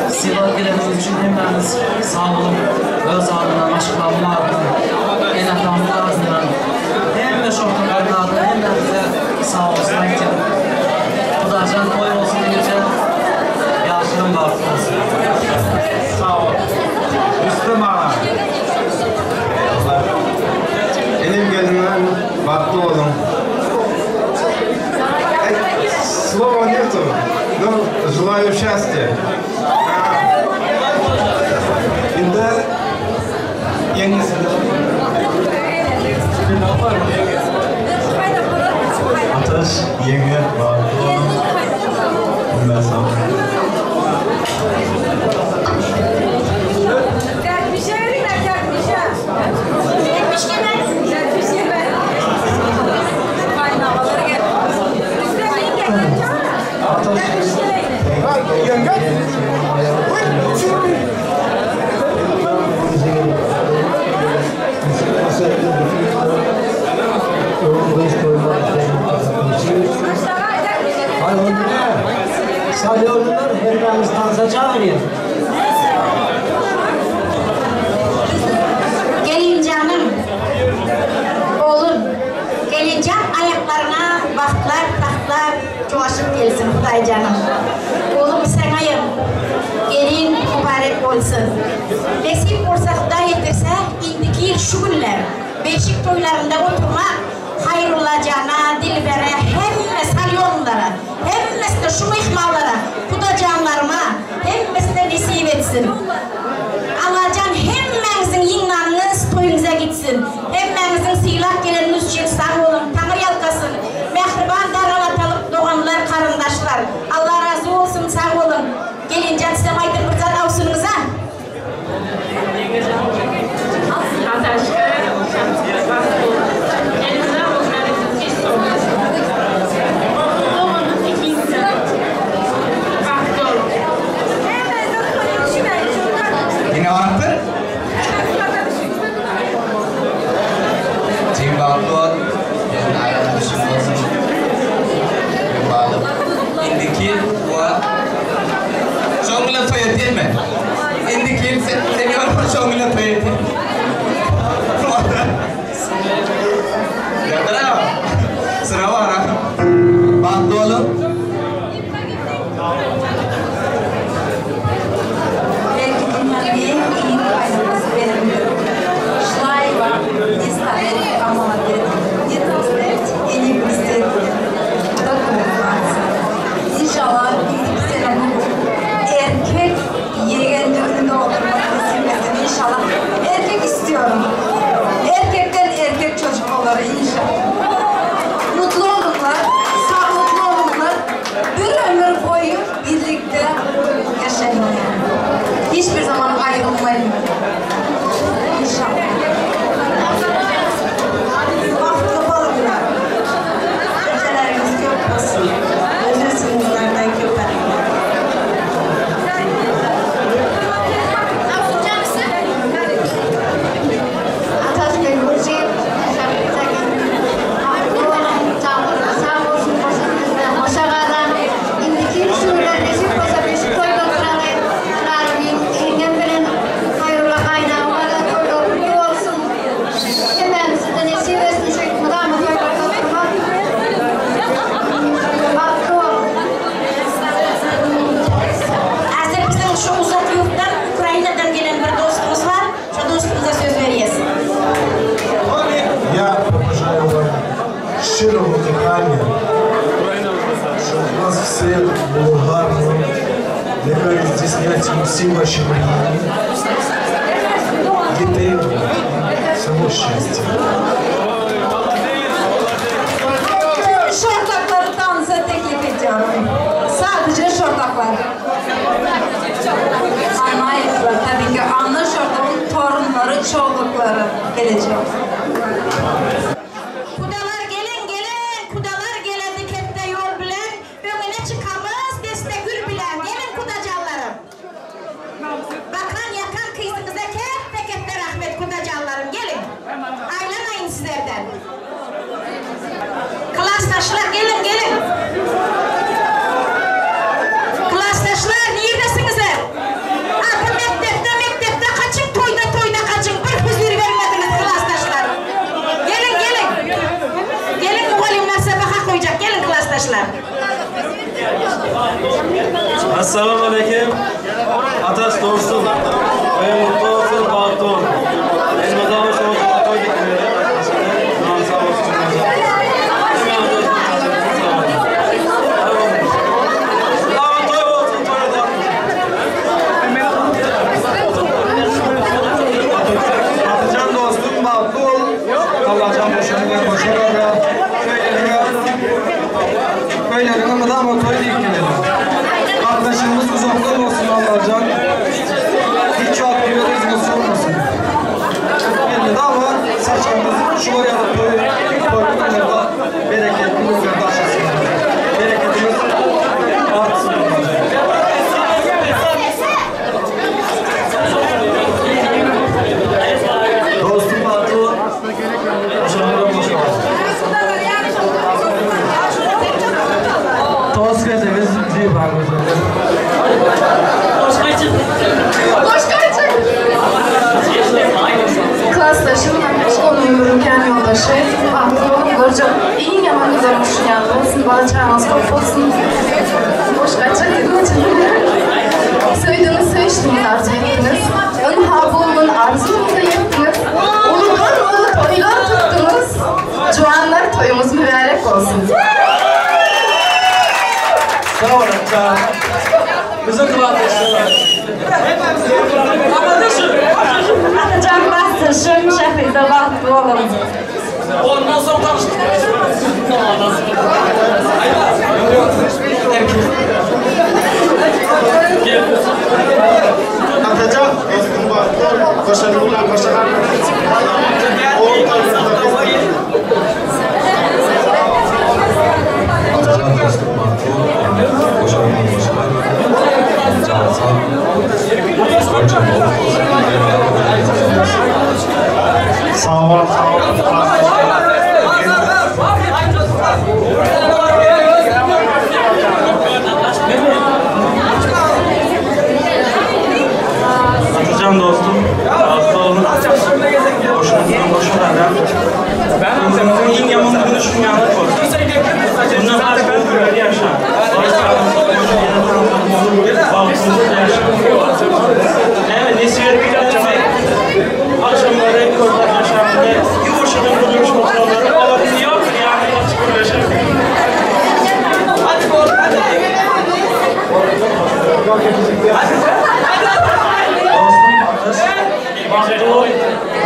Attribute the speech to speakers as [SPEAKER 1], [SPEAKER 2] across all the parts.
[SPEAKER 1] Sevgileriniz için heminiz sağ olun. Öz adına, aşklarının adına, en akramlı adına, hem de şortların adına, hem de bize sağ olsun. Bu da can koy olsun diyece yaşının baktı olsun.
[SPEAKER 2] Sağ ol. Üstüm ana. Benim gelinler baktı oğlum. Слова нету, но желаю счастья. Şimdi yengesi. Ateş, yenge, var. Bundan sonra.
[SPEAKER 1] Salıyorlar, herkes dansa çağırıyor.
[SPEAKER 3] Gelin canım, oğlum, gelin can ayaklarına bahtlar, tahtlar çoğaşıp gelsin Huday canım. Oğlum sanayım, gelin mübarek olsun. Nesip olsa Huday yetirse, indiki yıl şu günler, beşik toylarında oturmak, hayrulacağına, dilbere, hemme salyonlara, hemmesi de şu ihmallara, Huda canlarıma, hemmesi de nesip etsin. Allah'can hemmenizin yinanınız toyunuza gitsin. Hemmenizin siylak geleniniz için sağ olun, Tanrı yalkasın. Mehriban daralatalıp doğanlar, karındaşlar. Allah razı olsun, sağ olun. Gelin can size aydın bir zat avsunuza.
[SPEAKER 2] Yine anahtar? щирого кохання, щоб у вас все було гарно, нехай здійсняться всі ваші мрії, дітей, всього щастя.
[SPEAKER 4] Şortakları dansa teklif ediyorum. Sadece şortaklar. Anlayışlar tabii ki anlı şortakın torunları, çoğunlukları gelecek.
[SPEAKER 3] Kudalar gelin gelin, kudalar geledi kette yol bilen, önüne çıkamaz destek gül bilen, gelin kudacanlarım. Bakan yakan kıysınıza kette rahmet kudacanlarım, gelin. Aylanayın sizlerden. Klastaşlar gelin gelin. Klastaşlar neredesiniz? Artık mektepte kaçın, toyda kaçın. Bir huzur vermediniz klastaşlar. Gelin gelin. Gelin muhallimler sabaha koyacak. Gelin klastaşlar.
[SPEAKER 5] Assalamu alaikum. Atash dostum. Ve mutlu olsun, bahtlı olun. Elmadan hoş olsun. Koyduk böyle. Sağ olsun.
[SPEAKER 2] Atacan dostum, bahtlı ol. Allah'tan boşanılar, başarılar. Köylerine mıdam o köy deyip gelelim. Kardeşimiz uzaktan olsun Allah'can. Hiç çok yüreğiniz olmasın. Belli de ama saçlarımız şu oraya da koyduğunda bereketli olsun başlasın. Bereketimiz artsın. Dostum bahtlı ol. Başarılar boşanır. Toz gezemiz bir var mesela.
[SPEAKER 4] Klastaşım, onun yürürken yoldaşı, baktım, göreceğim, iyi yaman güzel olmuşsun yalnız, balacağınız kopulsun. Boş kaçacak dedim için. Söylediğiniz söyleştiniz, arzu ettiniz. Ön habuğunun arzumuzu yaptınız. Uludan ulu toylar tuttunuz. Cuanlar toyumuz mübarek olsun.
[SPEAKER 2] Sağ olun, sağ olun.
[SPEAKER 1] Bize kıvatırsın.
[SPEAKER 4] Atacan bastırsın, şefide baktı oğlum.
[SPEAKER 1] Ondan sonra tanıştık.
[SPEAKER 2] Atacan dostum bahtlı. Başarılar, başarılar. Atacan dostum bahtlı. Başarılar, başarılar. Sağ olun, sağ olun.
[SPEAKER 5] Atacan dostum. Bahtlı olun. Boşuna ben en yamanını düşünmeyenlik olsun. Bundan artık ömürleri yaşa. Bahtımızda yaşa. Evet, nesiyet bir demek. Akşamları korkak yaşamında yumuşadan bulmuş fotoğrafları alabiliyor. Yani açık yaşam. Hadi oğlum, hadi. Dostum, bahtı ol.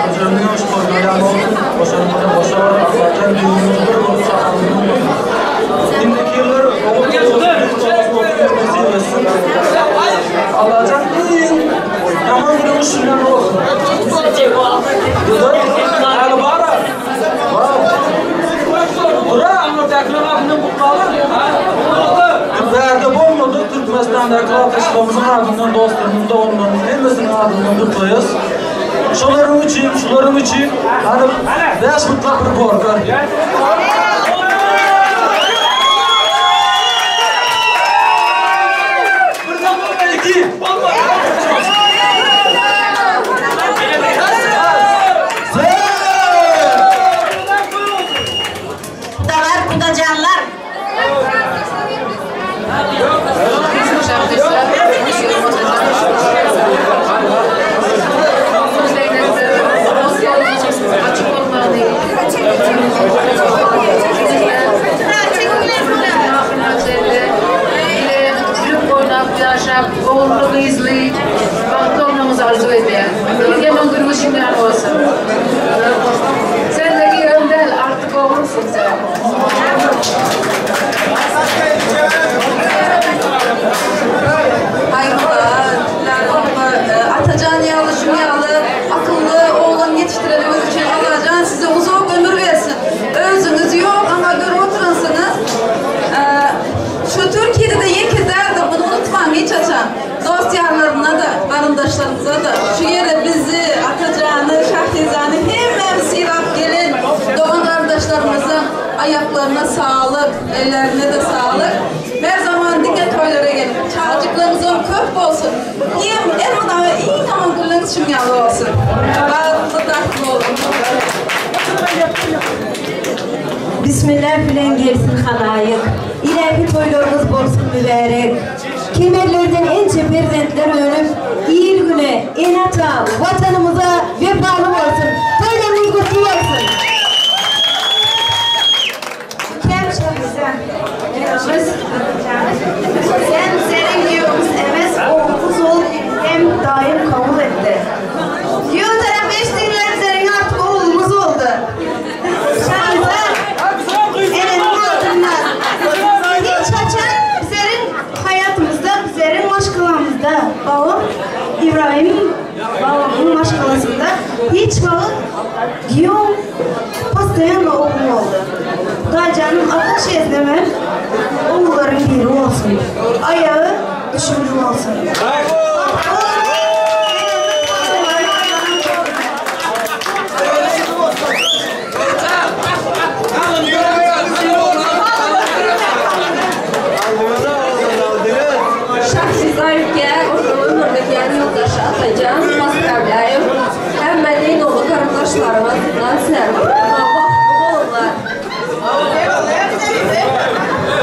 [SPEAKER 5] Hocamın hoş koymayan olsun. Başarılı Allah'tan düğünümüzü olup sağlığını şimdiki yıllar Allah'tan düğün yaman bir usulünden olsun. Yani bana bura ama tekrar abinin bukları Derdi olmadı Türkmenistan'da kılavuşlarımızın ardından dostlarımızda olmamız hepimizin ardından kutlayız. Şularım için hani beş mutlak bir korku.
[SPEAKER 3] Kudalar, kudacanlar.
[SPEAKER 4] Açık olmalı değil.
[SPEAKER 6] sağlık, ellerine de sağlık. Her zaman dikkat toylara gelin. Çağcıklığınız köp olsun. İyi zaman gülünüz şunyalı olsun. Bazı tatlı olun.
[SPEAKER 3] Bismillah bilen gelsin halayık. İleriki toylarınız bolsun mübarek. Kemerlerden ence perzentler önüp, iyi güne, enata, vatanımıza vefalı olsun. Toylarınız kutlu olsun.
[SPEAKER 4] Sen senin diyoruz emes oğuz ol hem daim kabul etti. Diyor taraf eşliğinler senin artık oğlumuz oldu. Şansa elinin altından. Hiç açan senin hayatımızda, senin maşkalamızda. Babam İbrahim babamın maşkalasında hiç balık diyor pastayanla oğlum oldu. Dacanın adı çezdeme oğulların biri olsun. Ayağı düşünür olsun.
[SPEAKER 6] Şahsizayken ömürdeki yoldaşı atacağım. Maskarlayım. Hem benim oğlu kardeşlerimizden servis.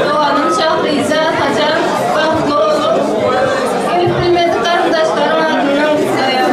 [SPEAKER 6] Doğanın şahrize atacağım. Bahtlı olun. Elif bilmedi kardeşlerim adından güzel.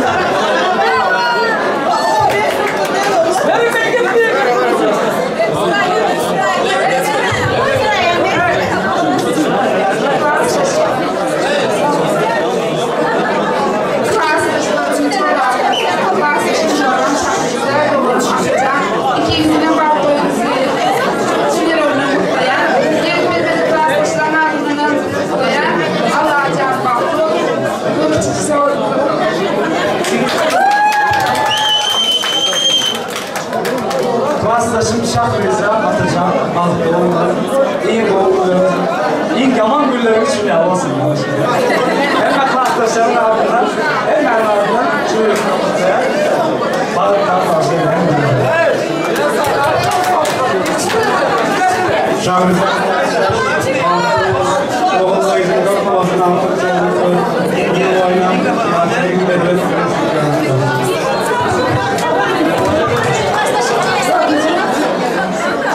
[SPEAKER 2] Klasdaşım Şahrize atacağım. Bahtlı olun. İyi olun. İlk yaman güllerimiz şimdi olsun. Hemen klasdaşların ardından, hemen ardından çığırıp kapatıyor. Balıktan fazla Şahrize. Oğuz'a gidip kapatmasını anlatacağım. İlgili oynan. Yatırı gibi böyle.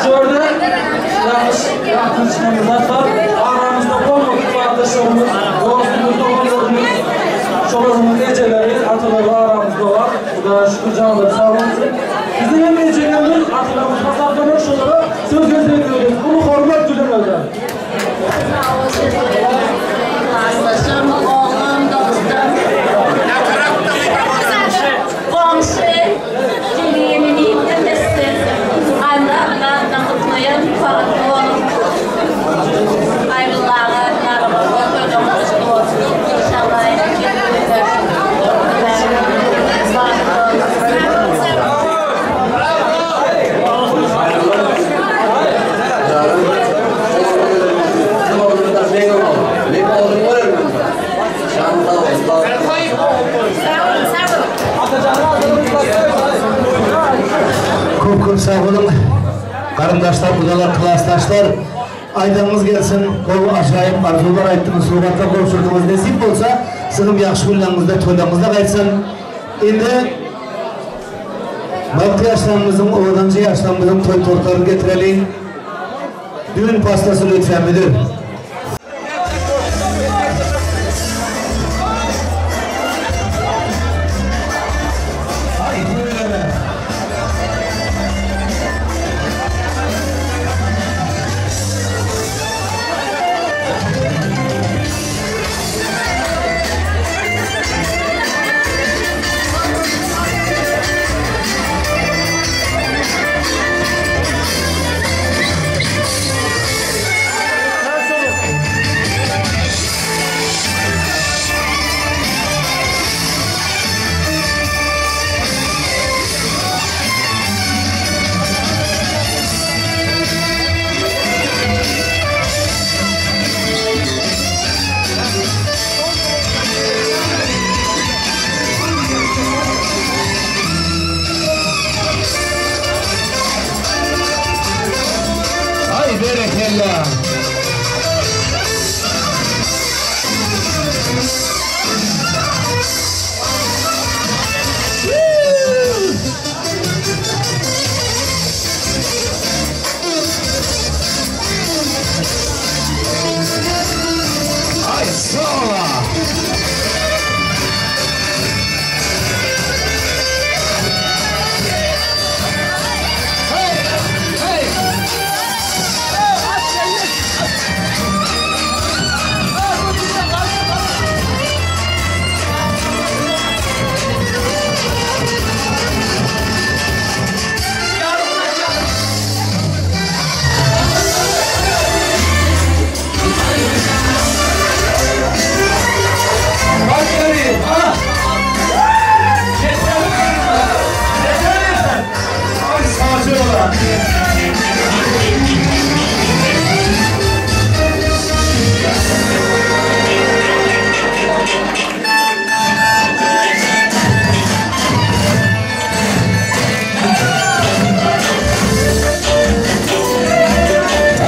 [SPEAKER 2] Şurada yanlış çıkanlar var. Aramızda olmadık arkadaşlarımız, dostumuz, dostumuz, şolarımız geceleri ataları aramızda var. Bu da şükür canlıları sağ olun. Bizim en gecelerimiz atalarımız pazarlamış şolara söz gösteriyoruz. Bunu korumak dilemeden.
[SPEAKER 6] Arkadaşım, oğlum, dostum. Komşu, cümleyenin yemesi. Annemden mutluyum, farklı olun. Ayrılarla, narımızda çocuğumuz olsun. İnşallah
[SPEAKER 7] Çok sağ olun. Karındaşlar, budalar, klasdaşlar. Aydanınız gelsin. Kol aşağıyıp arzular ayttınız, suratlar konuşurdunuz. Nesip olsa, sığım yakşı günlerimizde, toylamızda kaçsın. Şimdi Baktı yaşlarımızın, oğlancı yaşlarımızın toy tortlarını getirelim. Düğün pastası lütfen müdür.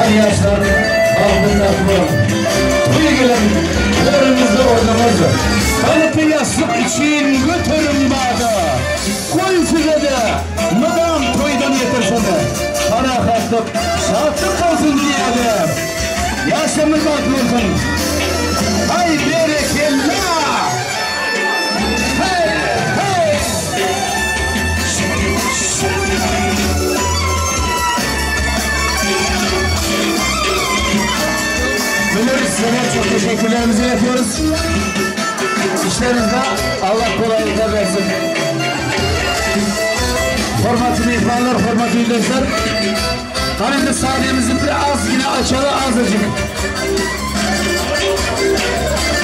[SPEAKER 7] Değerli yaşlar, halkın aklı. Buraya gelen önümüzde oynamazdı. Kalıplı yastık için götürün bağda. Koy size de, madam toydan yetirsene. Harakatlık, şartlık olsun diye de. Yaşamız atmasın. Hay berekellah. Hey, hey. Sizlere çok teşekkürlerimizi yapıyoruz. İşlerinizde Allah kolaylıklar versin. Hormatlı ihvanlar, hormatlı üyeleşler. Karınca sahnemizi biraz yine açalım azıcık.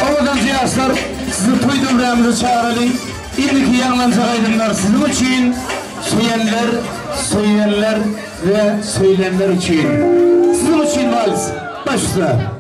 [SPEAKER 7] Oradan cihazlar sizi toy dömremizi çağıralım. İlk yanlanacak aydınlar sizin için, söyleyenler ve söylenenler için. Sizin için valiz. Başla.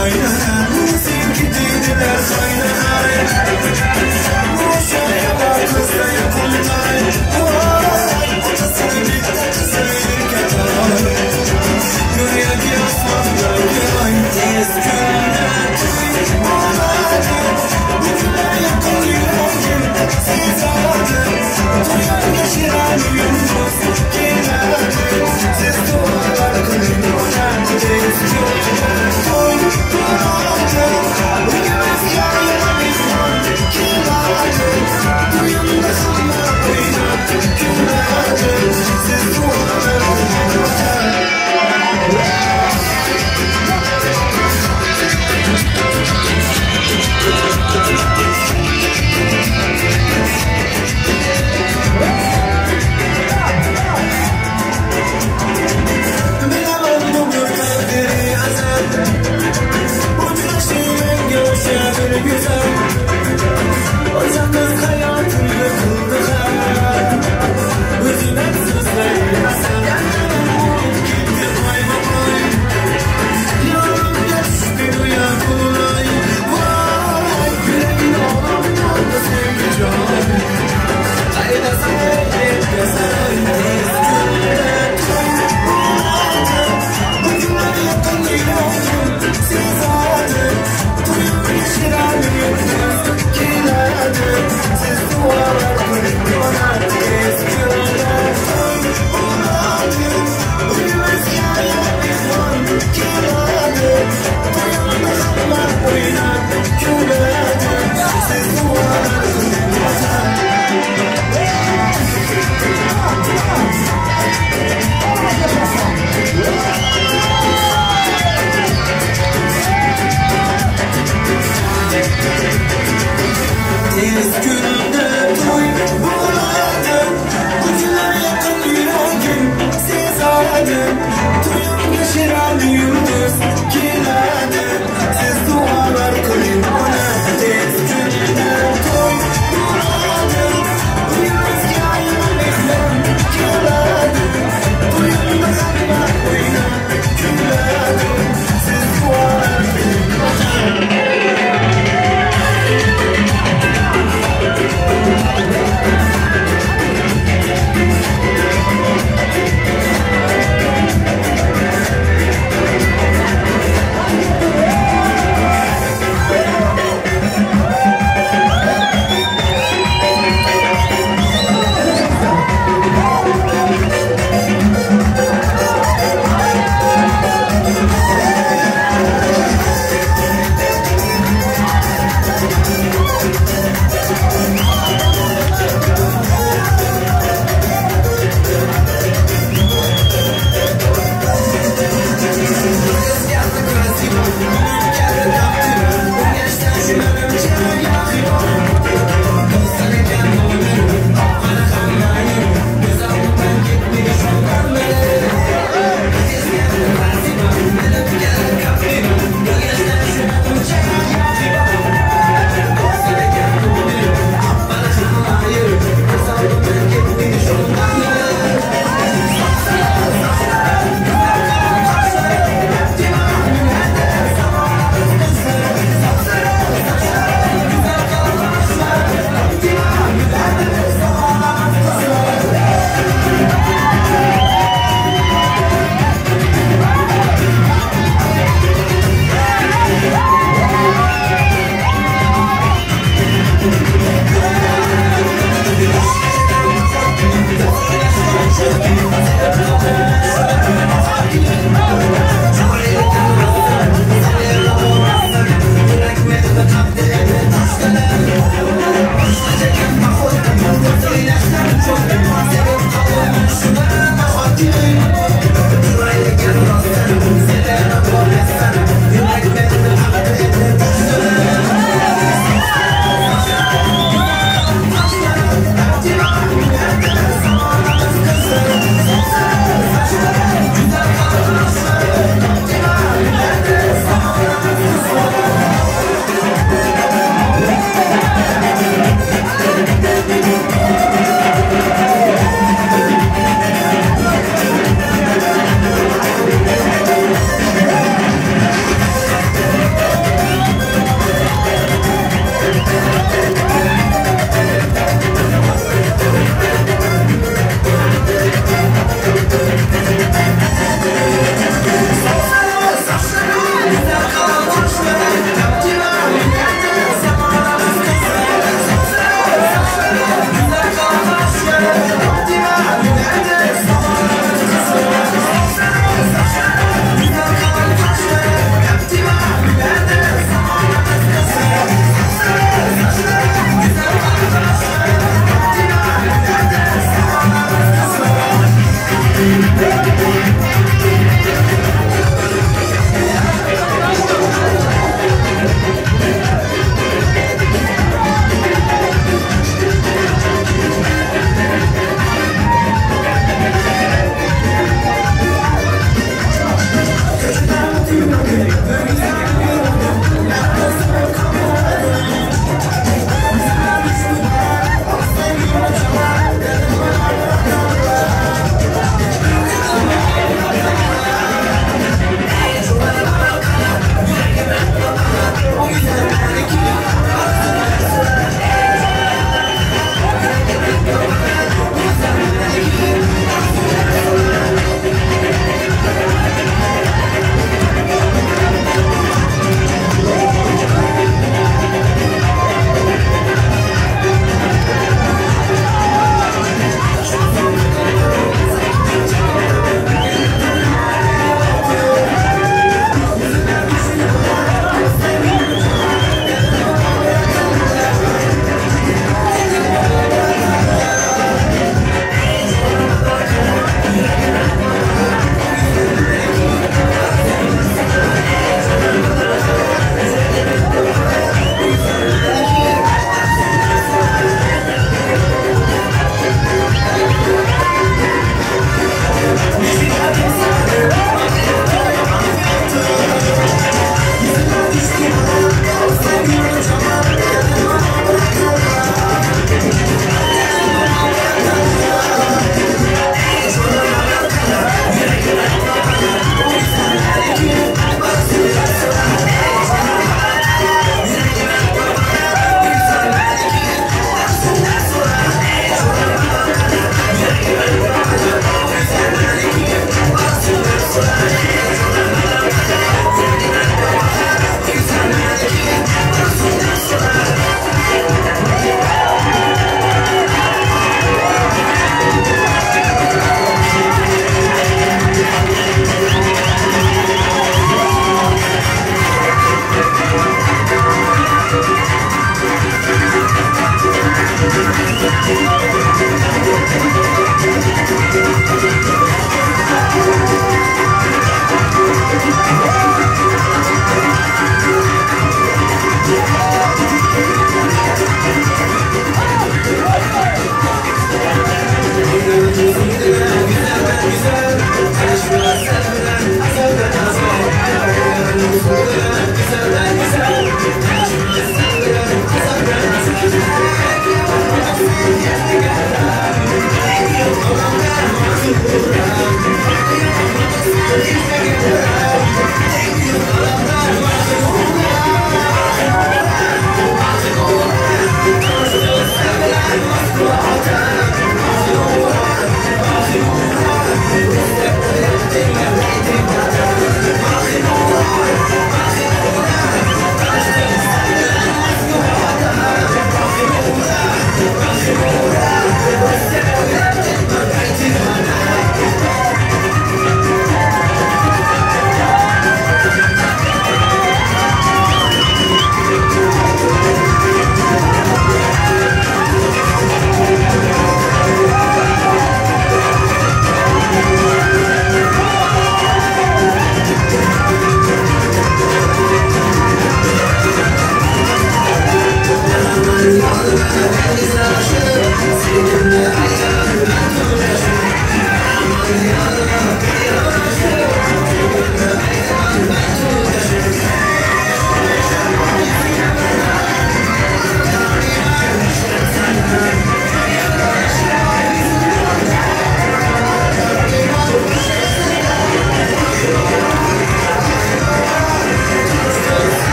[SPEAKER 8] Aynen, sevgi dediler. Tez günde toy buladım, kutular yakın yüreğim sezadım. Toyum geçiren yıldız kiladım, siz dualar kılın bana. Tez günde toy buladım, uyumuz yayın ekran kiladım. Toyum bakma oyna kiladım, siz dualar kılın bana.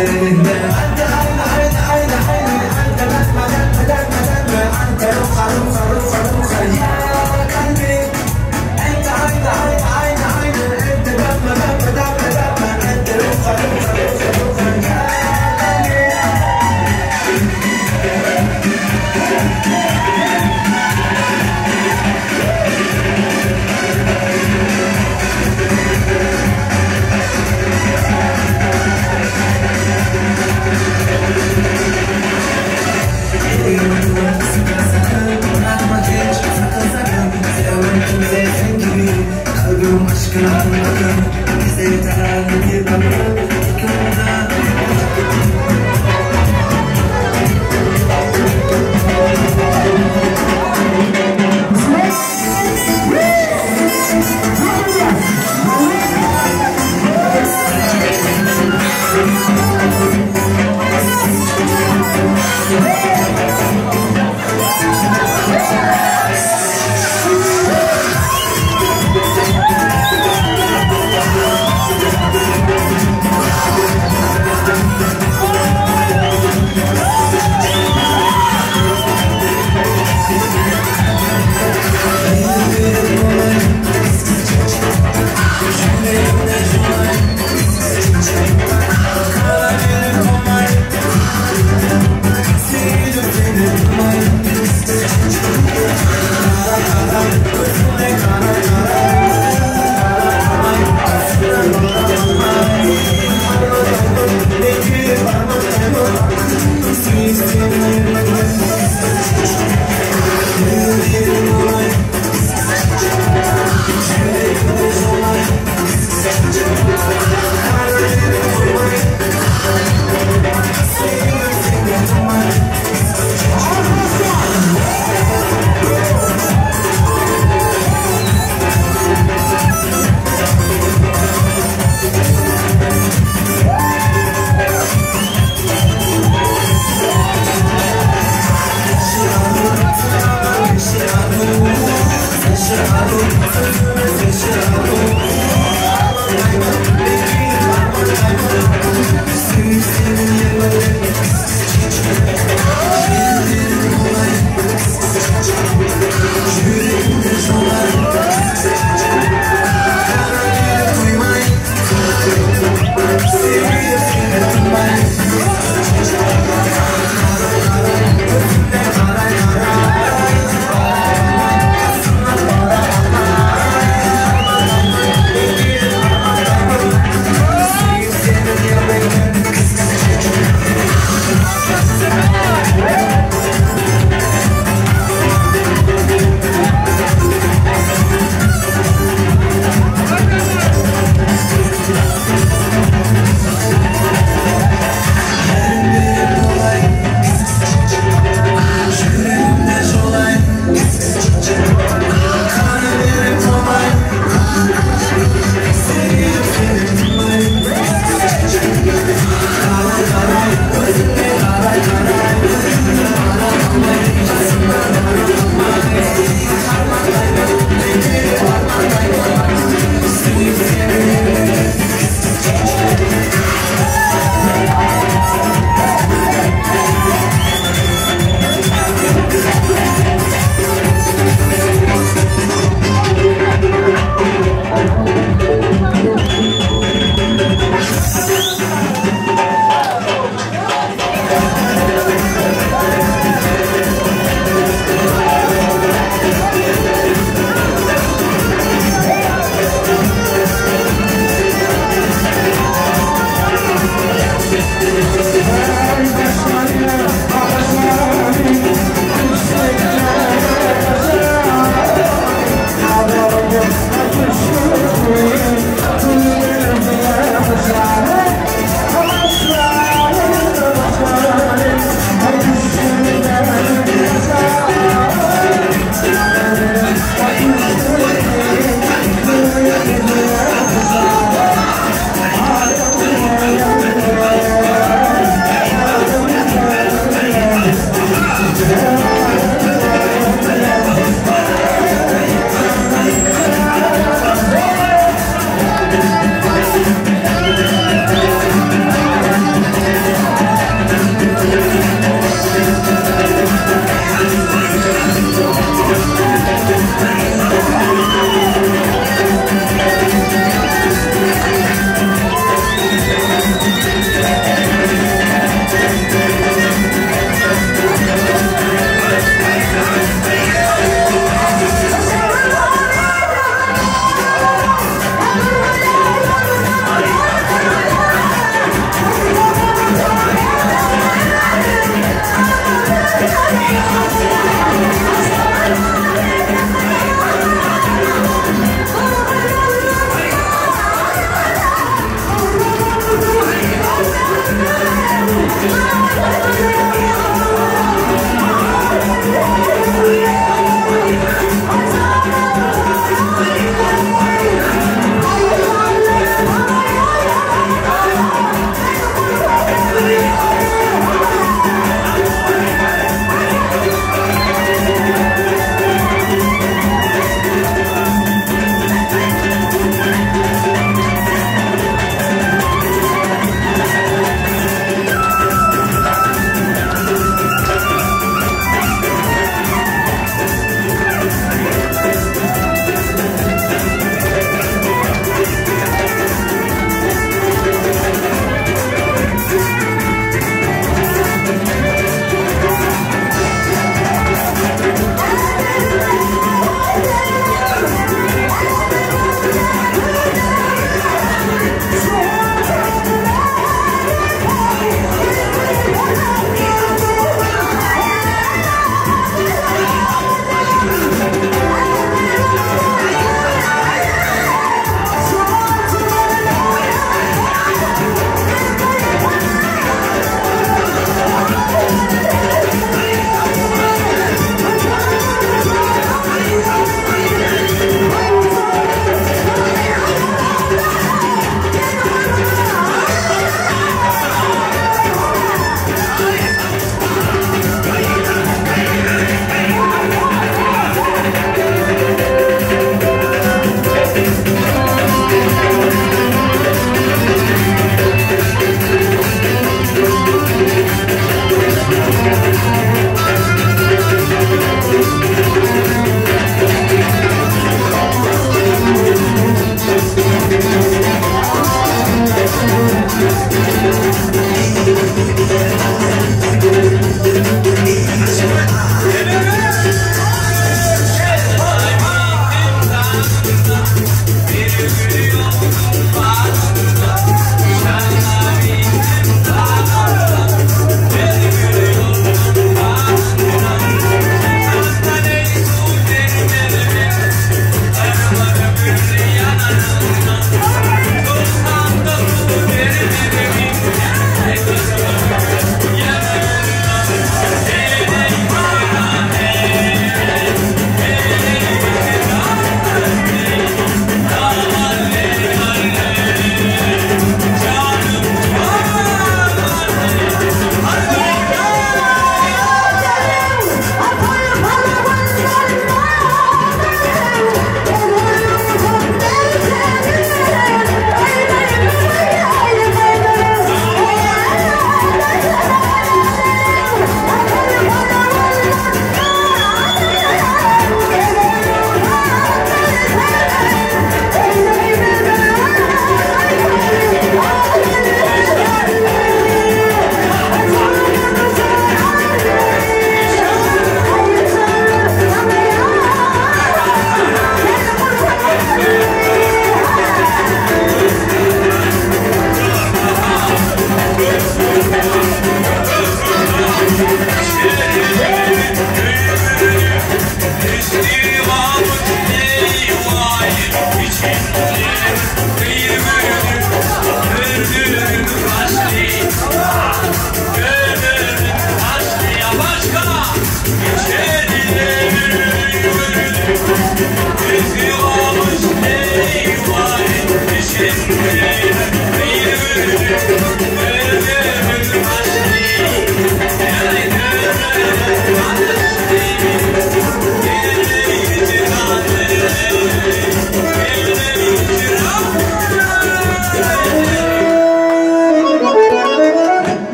[SPEAKER 8] gözlerinde
[SPEAKER 9] We'll be right back.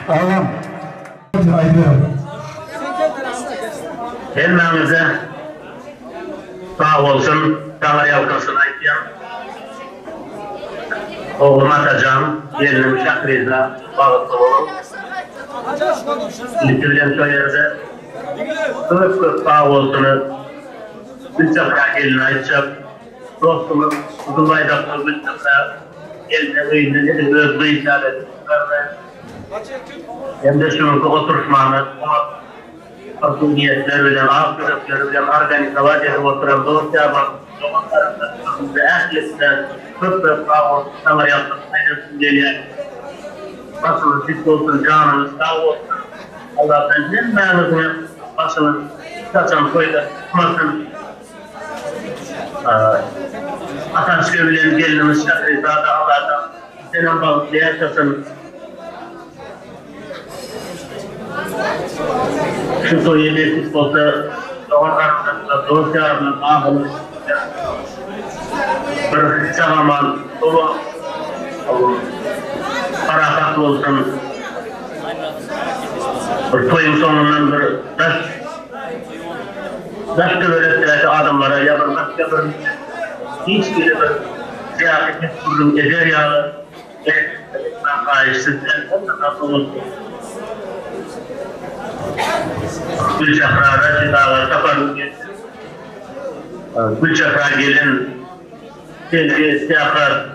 [SPEAKER 7] Ağam. Aydıyorum.
[SPEAKER 9] Elmemize sağ olsun, Tanrı yavkasını aytyan. Oğlum atacağım, gelinim Şakriz'le bağıtlı olup. Bitirilen söylerde kırık sağ olsunu bir çakra gelin aytacak. Dostumuz Kızılay'da bir çakra eline öyle özlü işaret hem de şunu oturuşmanı niyetler bilen, ağ görüpleri bilen organizavat edip oturan dosya bak, zamanlarında ve ehliyetten kırık sağ olsun, sana yaptığın ayrısın geliyor. Başınız dik olsun, canınız sağ olsun. Allah'tan cennetiniz başınız kaçan koyda tutmasın. Ataşkı bilen gelinimiz Şakrizade Allah'tan senin bağlı yaşasın. Şu soyu nesip olsa doğrularında dosyalarının ağını bir çağaman dolu parafatlı olsun. Bir toyun sonundan bir başka öğrettiği adamlara ya bir başka bir hiçbiri bir ziyafet kurduğum eder yağlı ve kayışsızdan nasıl olsun. Gül çakrada çıdalar taparım geçsin. Gül çakra gelin, sevgi, siyaklar,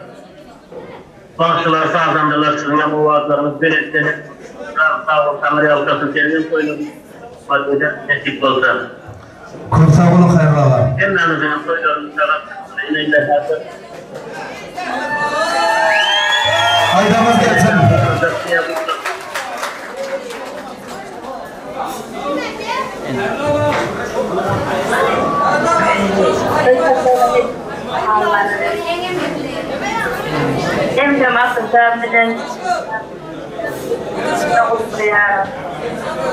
[SPEAKER 9] bağışçılar, sağzandalar, sığına muvazlarımız, belirtlenip, sağ ol, Tanrı yalkasın, kendin koyunum, madde nesip olsa.
[SPEAKER 7] Kursa bunu hayırlılar.
[SPEAKER 9] Emranızın soylarını tarafından ineyle hazır.
[SPEAKER 7] Aydamız gelsin.
[SPEAKER 10] Em jamasın bilen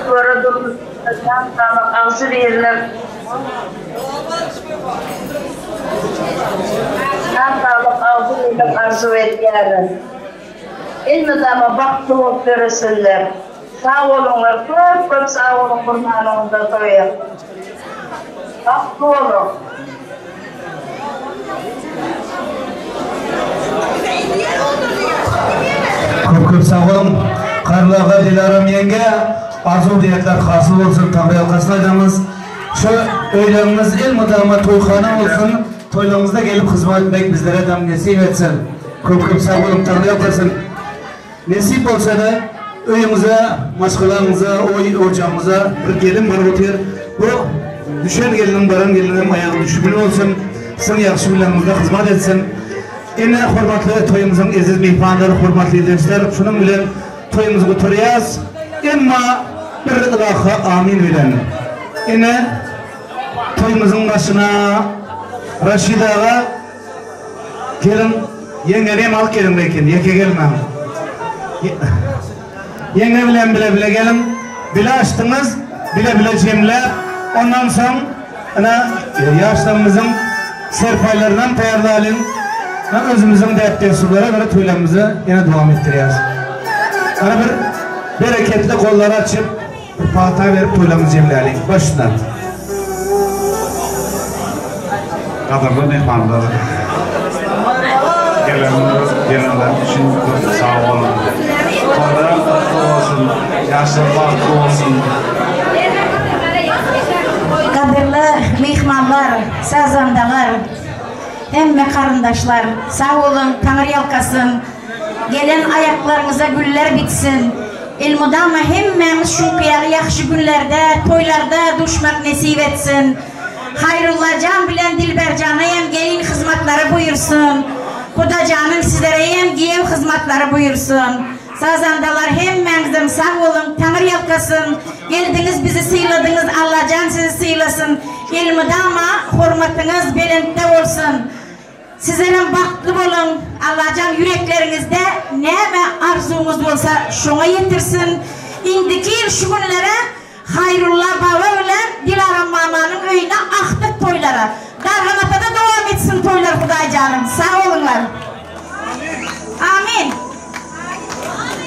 [SPEAKER 10] sonra durmuş sağlam ağzı verirler. Sağlam ağzı verirler arzu ediyorlar. Elmedama baktığımı görürsünler. Sağ olunlar, çok sağ olun kurbanımda doyur. Baktı olun.
[SPEAKER 7] Köp sağ olun. Karlağa Dilaram yenge arzu diyetler hasıl olsun. Tanrı yalkasını aytamiz. Şu öylerimiz elmedama toyxana olsun. Toylarımızda gelip hizmet etmek bizlere de nasip etsin. Köp sağ olun. Tanrı yalkasın. Nasip olsa da öyümüze, maşgılarımıza, ocağımıza bir gelin var otur. Bu düşen gelinin, baran gelinin ayağı düşümlü olsun. Sizin yaxşı bilenimizde hizmet etsin. Yine hürmetli toyumuzun aziz mihmanları, hürmetli izleyiciler, şunun bilen toyumuzu götürüyoruz. Ama bir ilahı amin bilen. Yine toyumuzun başına Raşida'ya gelin, yengenem al gelin belki, yeke gelmem. Yenge bilen bile gelin, bile açtınız, bile cemler. Ondan sonra yaşlarımızın serpaylarından tayarlayalım. Özümüzün dertleri sulara göre toylarımızı yine devam ettiriyoruz. Bir bereketli kolları açıp Fatiha verip toylarımızı cemleyelim. Başına.
[SPEAKER 11] Kadırlı mehmanları gelenler için sağ olun. Sonra mutlu olsun, yaşlı farklı olsun.
[SPEAKER 3] Kadirli mehmanlar, sazandalar, emme karındaşlar, sağ olun, Tanrı yalkasın. Gelen ayaklarınıza güller bitsin. Elmudama hemmemiz şu yaxşı günlerde, toylarda duruşmak nasip etsin. Hayrullah Can bilen Dilbercan'a hem gelin hizmetleri buyursun. Kuda Can'ın sizlere hem giyev hizmetleri buyursun. Sazandalar hemmemizden sağ olun, Tanrı yalkasın. Geldiniz bizi sıyladınız, Allah Can sizi sıylasın. Elmudama hürmetiniz belinde olsun. Sizlerin baktlı olun, Allah Can yüreklerinizde ne ve arzunuz olsa şuna yetirsin. İndiki yıl şu günlere Hayrullah Baba ile Dilara Mama'nın öyüne aktık toylara. Darhanata da devam etsin toylar Huday Canım. Sağ olunlar. Amin.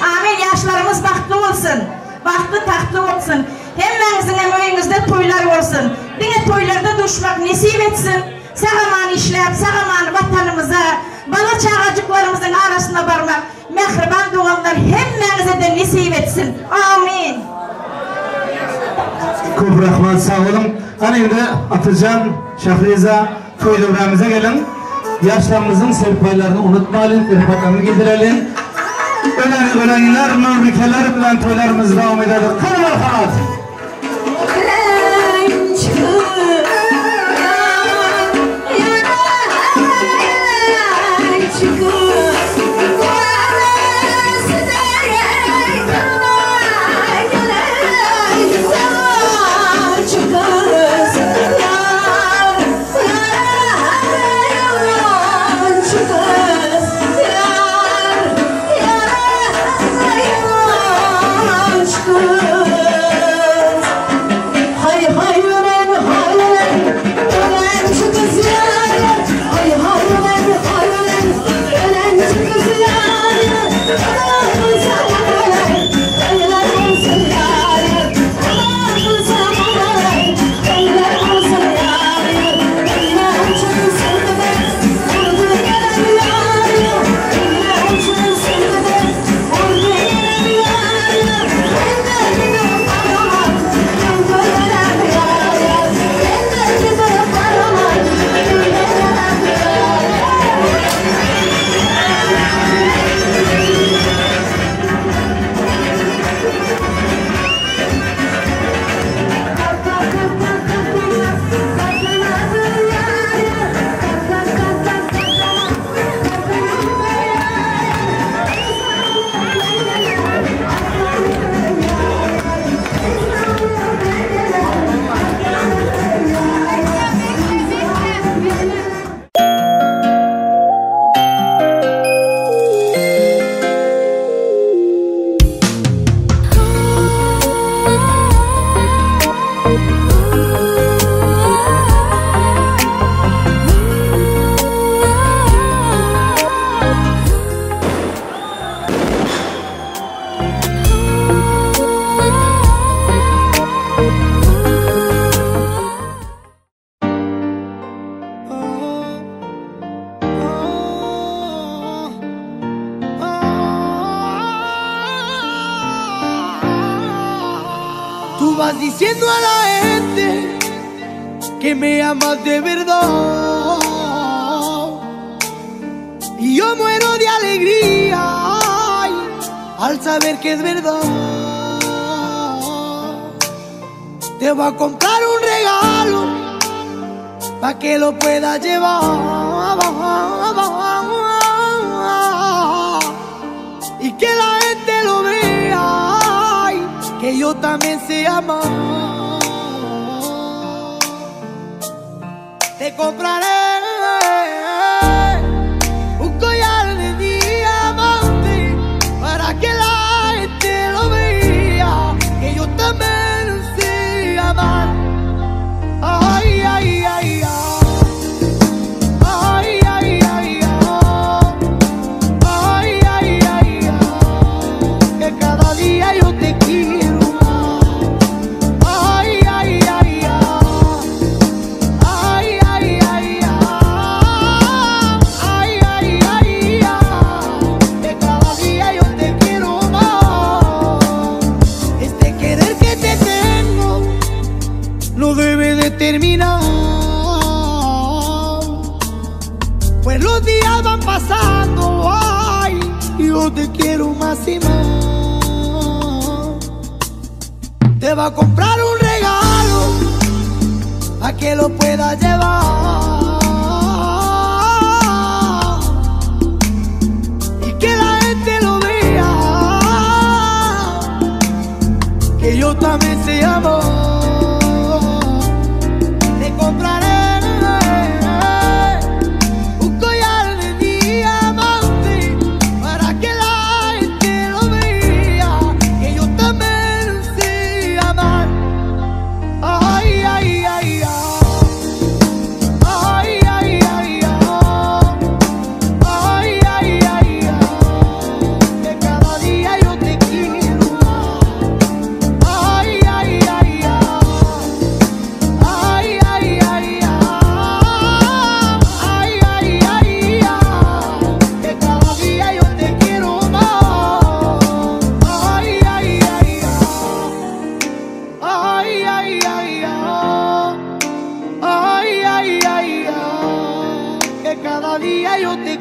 [SPEAKER 3] Amin. Yaşlarımız baktlı olsun. Baktlı tahtlı olsun. Hemmenizin hem öyünüzde toylar olsun. Yine toylarda duruşmak nasip etsin. Sağaman işlep, sağaman vatanımıza, bala çağacıklarımızın arasına barmak, mehriban doğanlar hemmenize de nasip etsin. Amin.
[SPEAKER 7] Çok rahmat, sağ olun. Annemde Atıcan, Şahriza toy dövremize gelin. Yaşlarımızın sevpaylarını unutmayalım, irfatlarını getirelim. Ölenler, mübrikeler bilen toylarımız devam edelim. Kanal Kanat.
[SPEAKER 8] Tú vas diciendo a la gente que me amas de verdad y yo muero de alegría ay, al saber que es verdad. Te voy a comprar un regalo pa' que lo puedas llevar y que la gente lo vea ay, que yo también sé amar. Te compraré un collar de diamante para que la gente lo vea, que yo también sé amar. Ay, ay, ay, ay. Ay, ay, ay, ay. Ay, ay, ay, ay. Que cada día yo te quiero. Ay, ay, ay, ay. Ay, ay, ay, ay. Ay, ay, ay, ay. Que cada día yo te quiero más. Este querer que te tengo no debe de terminar, pues los días van pasando, ay, yo te quiero más y más. le va a comprar un regalo a que lo pueda llevar y que la gente lo vea, que yo también se amo. Le compraré un collar de diamante para que la gente lo vea, que yo también sé amar. Ay, ay, ay, ay. Ay, ay, ay, ay, ay, ay, que cada día yo te quiero. Ay, ay, ay, ay, ay, ay, ay, ay, ay, que cada día yo te quiero más. Ay, ay, ay, ay, ay, ay, ay, ay, ay, que cada día yo te